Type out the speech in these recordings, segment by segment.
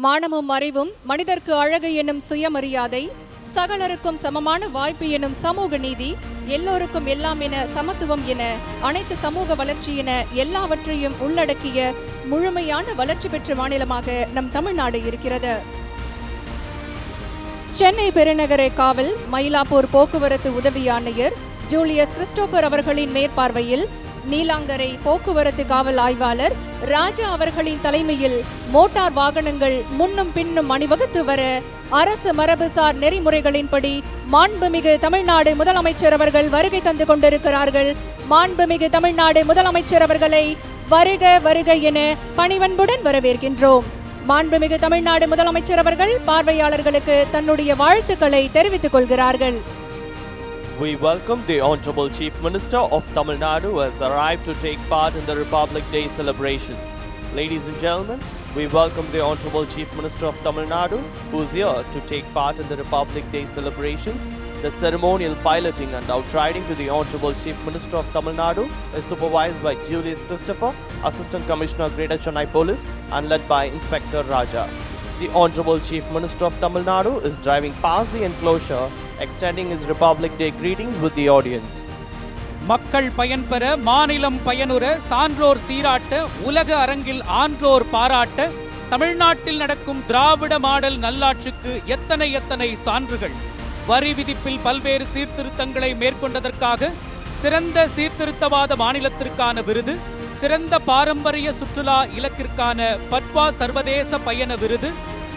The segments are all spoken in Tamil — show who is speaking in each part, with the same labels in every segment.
Speaker 1: மானமும் அறிவும் மனிதர்க்கு அழகு எனும் சுயமரியாதை, சகலருக்கும் சமமான வாய்ப்பு எனும் சமூக நீதி, எல்லோருக்கும் எல்லாம் என சமத்துவம் என அனைத்து சமூக வளர்ச்சி என எல்லாவற்றையும் உள்ளடக்கிய முழுமையான வளர்ச்சி பெற்ற மாநிலமாக நம் தமிழ்நாடு இருக்கிறது. சென்னை பெருநகர காவல் மயிலாப்பூர் போக்குவரத்து உதவி ஆணையர் ஜூலியஸ் கிறிஸ்டோபர் அவர்களின் மேற்பார்வையில் நீலாங்கரை போக்குவரத்து காவல் ஆய்வாளர் ராஜா அவர்களின் தலைமையில் மோட்டார் வாகனங்கள் முன்னும் பின்னும் அணிவகுத்து வர அரசு மரபுசார் நெறிமுறைகளின்படி மாண்புமிகு தமிழ்நாடு முதலமைச்சர் அவர்கள் வருகை தந்து கொண்டிருக்கிறார்கள். மாண்புமிகு தமிழ்நாடு முதலமைச்சர் அவர்களை வருக வருக என பணிவன்புடன் வரவேற்கின்றோம். மாண்புமிகு தமிழ்நாடு முதலமைச்சர் அவர்கள் பார்வையாளர்களுக்கு தன்னுடைய வாழ்த்துக்களை தெரிவித்துக் கொள்கிறார்கள்.
Speaker 2: We welcome the Honorable Chief Minister of Tamil Nadu who has arrived to take part in the Republic Day celebrations. Ladies and gentlemen, we welcome the Honorable Chief Minister of Tamil Nadu who is here to take part in the Republic Day celebrations. The ceremonial piloting and outriding to the Honorable Chief Minister of Tamil Nadu is supervised by Julius Christopher, Assistant Commissioner Greater Chennai Police, and led by Inspector Raja. The Honorable Chief Minister of Tamil Nadu is driving past the enclosure, extending his Republic Day greetings with the audience.
Speaker 3: மக்கள் பயன்பெற மாநிலம் பயனுற சான்றோர் சீராட்ட உலக அரங்கில் ஆன்றோர் பாராட்ட தமிழ்நாட்டில் நடக்கும் திராவிட மாடல் நல்லாட்சிக்கு எத்தனை சான்றுகள். வரி விதிப்பில் பல்வேறு சீர்திருத்தங்களை மேற்கொண்டதற்காக சிறந்த சீர்திருத்தவாத மாநிலத்திற்கான விருது, சிறந்த பாரம்பரிய சுற்றுலா இலக்கிற்கான பட்வா சர்வதேச பயண விருது,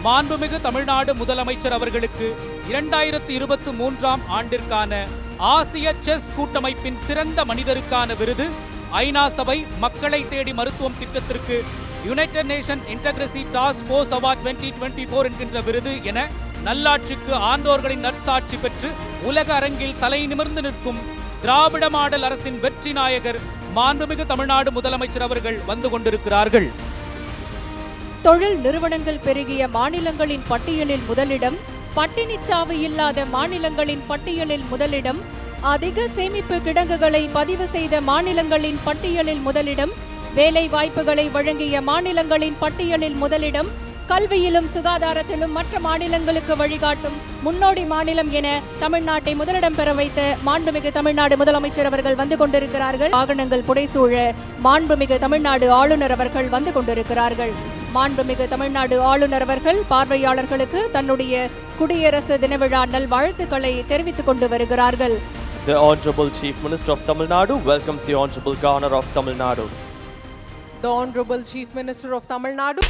Speaker 3: மாண்புமிகு தமிழ்நாடு முதலமைச்சர் அவர்களுக்கு 2023ஆம் ஆண்டிற்கான ஆசிய செஸ் கூட்டமைப்பின் சிறந்த மனிதருக்கான விருது, ஐநா சபை மக்களை தேடி மருத்துவம் திட்டத்திற்கு united nation interagency task force award 2024 என்கின்ற விருது என நல்லாட்சிக்கு ஆண்டோர்களின் நற்சாட்சி பெற்று உலக அரங்கில் தலை நிமிர்ந்து நிற்கும் திராவிட மாடல் அரசின் வெற்றி நாயகர் மாண்புமிகு தமிழ்நாடு முதலமைச்சர் அவர்கள் வந்து கொண்டிருக்கிறார்கள்.
Speaker 1: தொழில் நிறுவனங்கள் பெருகிய மாநிலங்களின் பட்டியலில் முதலிடம், பட்டினிச்சாவு இல்லாத மாநிலங்களின் பட்டியலில் முதலிடம், அதிக சேமிப்பு கிடங்குகளை பதிவு செய்த மாநிலங்களின் பட்டியலில் முதலிடம், வேலை வாய்ப்புகளை வழங்கிய மாநிலங்களின் பட்டியலில் முதலிடம், கல்வியிலும் சுகாதாரத்திலும் மற்ற மாநிலங்களுக்கு வழிகாட்டும் முன்னோடி மாநிலம் என தமிழ்நாட்டை முதலிடம் பெற வைத்த மாண்புமிகு தமிழ்நாடு முதலமைச்சர் அவர்கள் வந்து கொண்டிருக்கிறார்கள். வாகனங்கள் புடைசூழ மாண்புமிகு தமிழ்நாடு ஆளுநர் அவர்கள் வந்து கொண்டிருக்கிறார்கள். மாண்புமிகு தமிழ்நாடு ஆளுநர் அவர்கள் பார்வையாளர்களுக்கு தன்னுடைய குடியரசு தின விழா நல்வாழ்த்துக்களை தெரிவித்துக் கொண்டு வருகிறார்கள்.
Speaker 2: The Honorable Chief Minister of Tamil Nadu welcomes the Honorable Governor of Tamil Nadu.
Speaker 4: The Honorable Chief Minister of Tamil Nadu